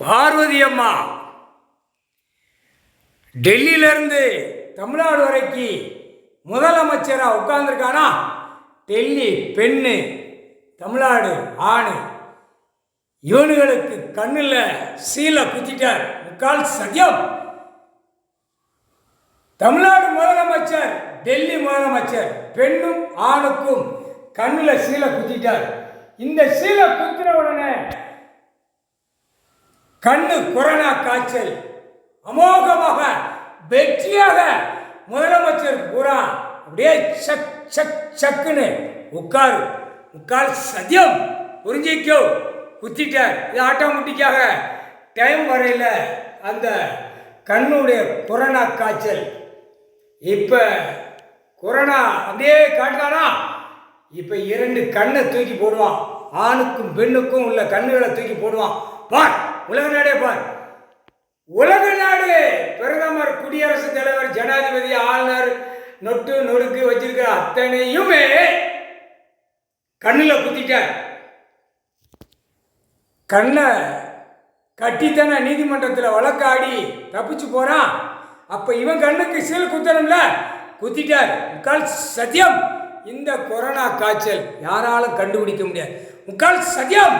பார்வதி அம்மா டெல்லியிலேருந்து தமிழ்நாடு வரைக்கும் முதலமைச்சராக உட்கார்ந்துருக்கானா? டெல்லி பெண்ணு, தமிழ்நாடு ஆணு. இவனுங்களுக்கு கண்ணில் சீலை குத்திட்டார். முக்கால் சத்தியம். தமிழ்நாடு முதலமைச்சர், டெல்லி முதலமைச்சர், பெண்ணும் ஆணுக்கும் கண்ணில் சீலை குத்திட்டார். இந்த சீலை குத்துற உடனே கண்ணு கொரோனா காய்ச்சல் அமோகமாக வெற்றியாக முதலமைச்சர் பூரா அப்படியே சக் சக் சக்குன்னு முக்கால் சத்தியம் புரிஞ்சிக்கோ குத்திட்டார். இது ஆட்டோமேட்டிக்காக டைம் வரையில் அந்த கண்ணுடைய கொரோனா காய்ச்சல். இப்போ கொரோனா அப்படியே காட்டுறானா? இப்போ 2 கண்ணை தூக்கி போடுவான். ஆணுக்கும் பெண்ணுக்கும் உள்ள கண்ணுகளை தூக்கி போடுவான். பார், உலக நாடே பார். உலக நாடு பிரதமர், குடியரசுத் தலைவர், ஜனாதிபதி, ஆளுநர், நொட்டு நொடுக்கு வச்சிருக்கிற அத்தனையுமே கண்ணில் குத்திட்டார். கண்ணை கட்டித்தானே நீதிமன்றத்தில் வழக்காடி தப்பிச்சு போறான். அப்ப இவன் கண்ணுக்கு சீல் குத்தணும்ல, குத்திட்டார். முக்கால் சத்தியம். இந்த கொரோனா காய்ச்சல் யாராலும் கண்டுபிடிக்க முடியாது. முக்கால் சத்தியம்.